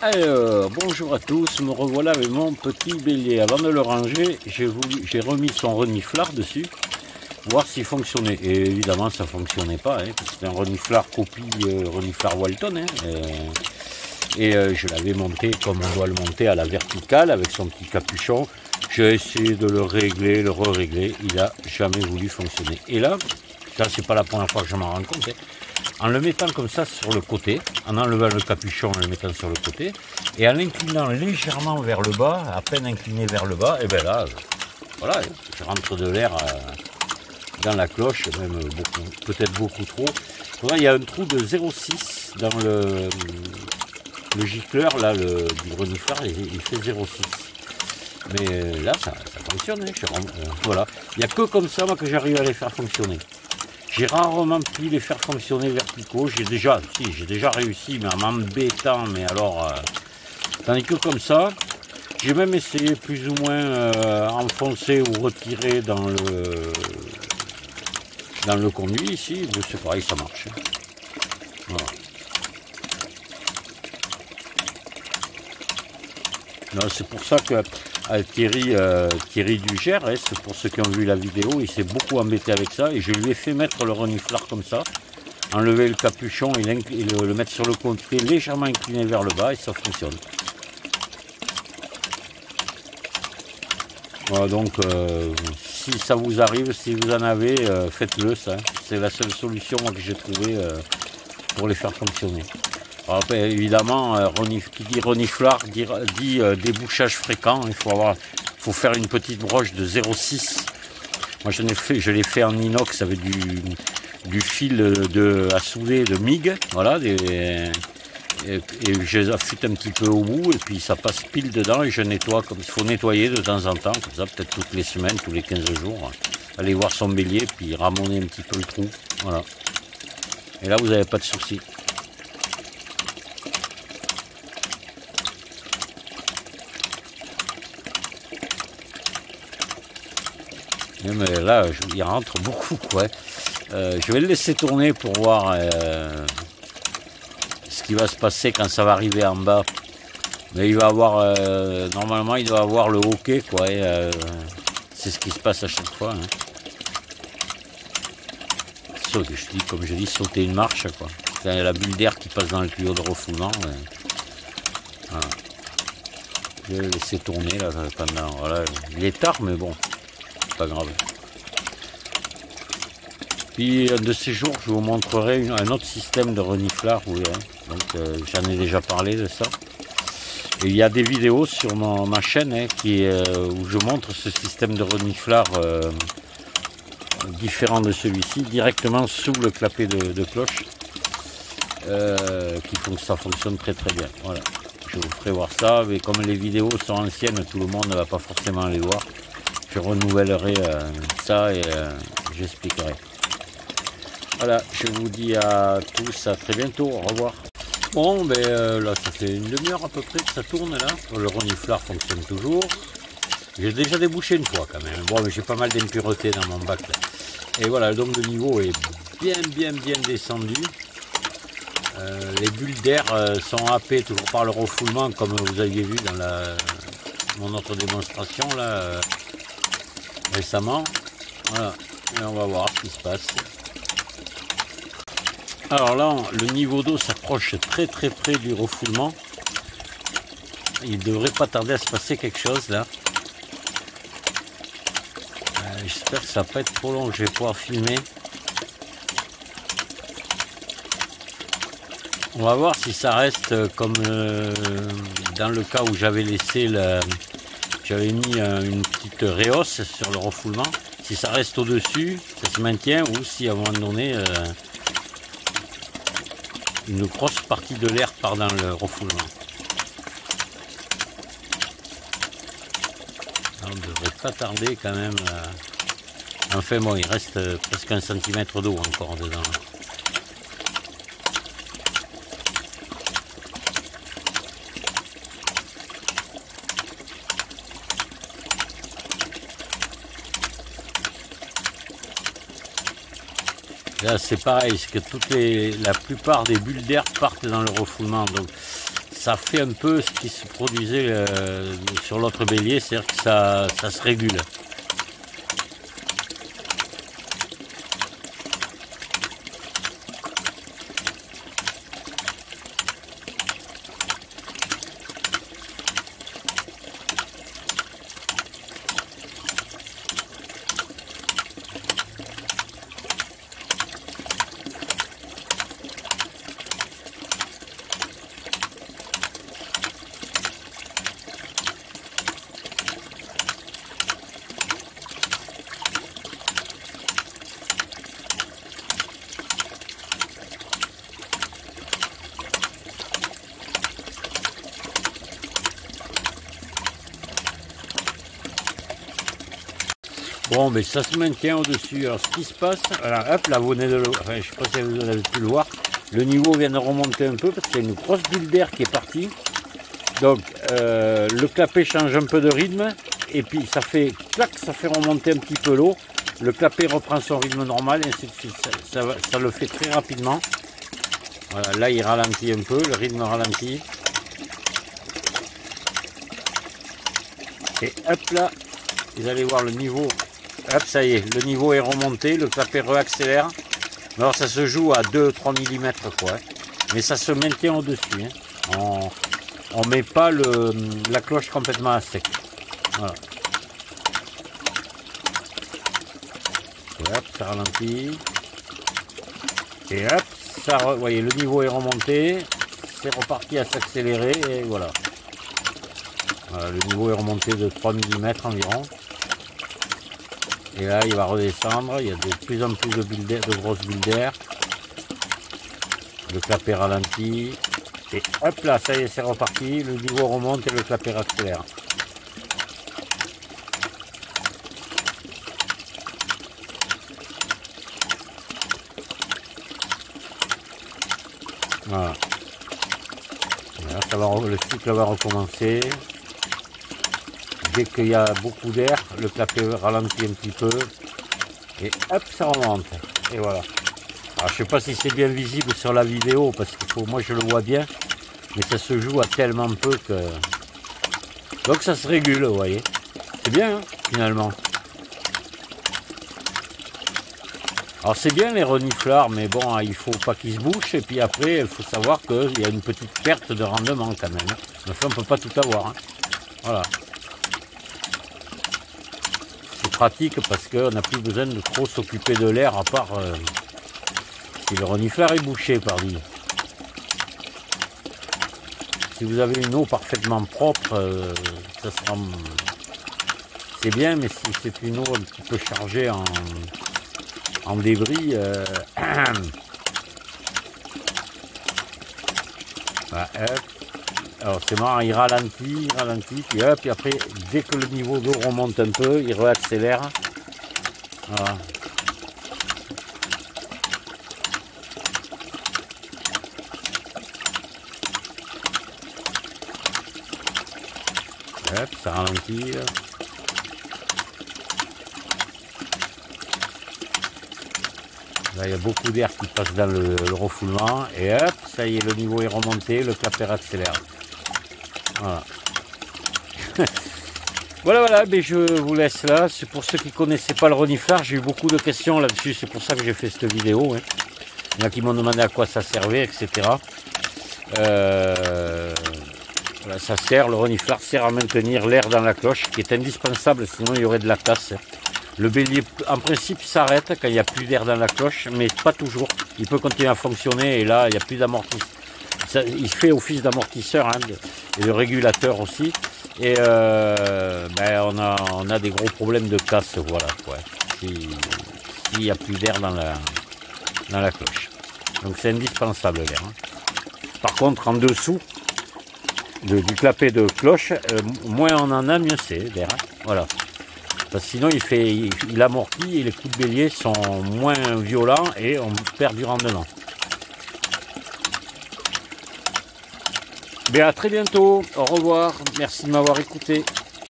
Alors, bonjour à tous, me revoilà avec mon petit bélier. Avant de le ranger, j'ai remis son reniflard dessus, voir s'il fonctionnait. Et évidemment, ça ne fonctionnait pas, hein, parce que c'est un reniflard copie reniflard Walton. Hein, je l'avais monté comme on doit le monter à la verticale, avec son petit capuchon. J'ai essayé de le régler, le re-régler, il n'a jamais voulu fonctionner. Et là, ça c'est pas la première fois que je m'en rends compte, hein. En le mettant comme ça sur le côté, en enlevant le capuchon, en le mettant sur le côté, et en l'inclinant légèrement vers le bas, à peine incliné vers le bas, et bien là, voilà, je rentre de l'air dans la cloche, même beaucoup, peut-être beaucoup trop. Là, il y a un trou de 0,6 dans le gicleur là, du reniflard, il fait 0,6. Mais là, ça fonctionne, hein, voilà. Il n'y a que comme ça moi, que j'arrive à les faire fonctionner. J'ai rarement pu les faire fonctionner verticaux. J'ai déjà réussi, mais en m'embêtant, mais alors... tandis que comme ça, j'ai même essayé plus ou moins enfoncer ou retirer dans le conduit ici. C'est pareil, ça marche. Voilà. C'est pour ça que Thierry Dugère, hein, c'est pour ceux qui ont vu la vidéo, il s'est beaucoup embêté avec ça et je lui ai fait mettre le reniflard comme ça, enlever le capuchon et le mettre sur le côté légèrement incliné vers le bas et ça fonctionne. Voilà, donc si ça vous arrive, si vous en avez, faites-le ça. C'est la seule solution que j'ai trouvée pour les faire fonctionner. Alors, évidemment, qui dit reniflard dit débouchage fréquent. Il faut faire une petite broche de 0,6. Moi, je l'ai fait en inox avec du fil à souder de MIG. Voilà, et je les affûte un petit peu au bout et puis ça passe pile dedans et je nettoie. Comme il faut nettoyer de temps en temps, comme ça, peut-être toutes les semaines, tous les 15 jours. Aller voir son bélier puis ramoner un petit peu le trou. Voilà. Et là, vous n'avez pas de souci. Mais là, il rentre beaucoup, quoi. Je vais le laisser tourner pour voir ce qui va se passer quand ça va arriver en bas. Mais il va avoir, normalement, il doit avoir le hockey, quoi. C'est ce qui se passe à chaque fois. Hein. Comme je dis, sauter une marche, quoi. C'est la bulle d'air qui passe dans le tuyau de refoulement. Voilà. Je vais le laisser tourner là pendant. Voilà. Il est tard, mais bon. Pas grave. Puis un de ces jours je vous montrerai un autre système de reniflard, vous verrez. Donc j'en ai déjà parlé de ça. Et il y a des vidéos sur ma chaîne hein, où je montre ce système de reniflard différent de celui-ci, directement sous le clapet de cloche. Ça fonctionne très très bien. Voilà. Je vous ferai voir ça, mais comme les vidéos sont anciennes, tout le monde ne va pas forcément les voir. Je renouvellerai ça et j'expliquerai. Voilà, je vous dis à tous à très bientôt, au revoir. Bon, ben là, ça fait une demi-heure à peu près que ça tourne là. Le reniflard fonctionne toujours. J'ai déjà débouché une fois quand même. Bon, mais j'ai pas mal d'impuretés dans mon bac là. Et voilà, donc le niveau est bien descendu. Les bulles d'air sont happées toujours par le refoulement, comme vous aviez vu dans mon autre démonstration là. Récemment, voilà, et on va voir ce qui se passe. Alors là, le niveau d'eau s'approche très près du refoulement. Il ne devrait pas tarder à se passer quelque chose là. J'espère que ça va pas être trop long, je vais pouvoir filmer. On va voir si ça reste comme dans le cas où j'avais laissé j'avais mis une petite réhausse sur le refoulement. Si ça reste au-dessus, ça se maintient, ou si à un moment donné, une grosse partie de l'air part dans le refoulement. On ne devrait pas tarder quand même. Enfin bon, il reste presque 1 cm d'eau encore dedans. Là c'est pareil, c'est que la plupart des bulles d'air partent dans le refoulement. Donc ça fait un peu ce qui se produisait sur l'autre bélier, c'est-à-dire que ça se régule. Bon, mais ça se maintient au-dessus. Alors, ce qui se passe, voilà, hop, là, vous venez de le voir. Enfin, je ne sais pas si vous avez pu le voir. Le niveau vient de remonter un peu parce qu'il y a une grosse bulle d'air qui est partie. Donc, le clapet change un peu de rythme. Et puis, ça fait, clac, ça fait remonter un petit peu l'eau. Le clapet reprend son rythme normal et ainsi de suite. Ça le fait très rapidement. Voilà, là, il ralentit un peu. Le rythme ralentit. Et hop, là, vous allez voir le niveau. Hop, ça y est, le niveau est remonté, le clapet réaccélère. Alors ça se joue à 2-3 mm quoi. Mais ça se maintient au-dessus. Hein. On ne met pas la cloche complètement à sec. Voilà. Et hop, ça ralentit. Et hop, vous voyez, le niveau est remonté. C'est reparti à s'accélérer et voilà. Voilà. Le niveau est remonté de 3 mm environ. Et là, il va redescendre. Il y a de plus en plus de grosses bulles d'air. Le clapet ralentit. Et hop là, ça y est, c'est reparti. Le niveau remonte et le clapet accélère. Voilà. Là, le cycle va recommencer. Dès qu'il y a beaucoup d'air, le clapet ralentit un petit peu. Et hop, ça remonte. Et voilà. Alors, je ne sais pas si c'est bien visible sur la vidéo, parce que moi je le vois bien. Mais ça se joue à tellement peu que... Donc ça se régule, vous voyez. C'est bien, hein, finalement. Alors c'est bien les reniflards, mais bon, il faut pas qu'ils se bouchent. Et puis après, il faut savoir qu'il y a une petite perte de rendement quand même. Enfin, on ne peut pas tout avoir. Hein. Voilà. Pratique parce qu'on n'a plus besoin de trop s'occuper de l'air à part si le renifleur est bouché par lui. Si vous avez une eau parfaitement propre, ça sera c'est bien, mais si c'est une eau un petit peu chargée en débris, bah, alors c'est marrant, il ralentit, puis hop, puis après, dès que le niveau d'eau remonte un peu, il réaccélère. Voilà. Hop, ça ralentit. Là, il y a beaucoup d'air qui passe dans le refoulement. Et hop, ça y est, le niveau est remonté, le clapet accélère. Voilà. Voilà, mais je vous laisse là. C'est pour ceux qui ne connaissaient pas le reniflard, j'ai eu beaucoup de questions là-dessus, c'est pour ça que j'ai fait cette vidéo. Hein. Il y en a qui m'ont demandé à quoi ça servait, etc. Voilà, ça sert, le reniflard sert à maintenir l'air dans la cloche, qui est indispensable, sinon il y aurait de la casse. Le bélier, en principe, s'arrête quand il n'y a plus d'air dans la cloche, mais pas toujours. Il peut continuer à fonctionner et là, il n'y a plus d'amortisseur. Il fait office d'amortisseur hein, et de régulateur aussi. Et on a des gros problèmes de casse, voilà. S'il n'y a plus d'air dans la cloche. Donc c'est indispensable l'air. Hein. Par contre, en dessous du clapet de cloche, moins on en a, mieux c'est d'air. Hein. Voilà. Parce que sinon il amortit et les coups de bélier sont moins violents et on perd du rendement. Bien, à très bientôt, au revoir, merci de m'avoir écouté.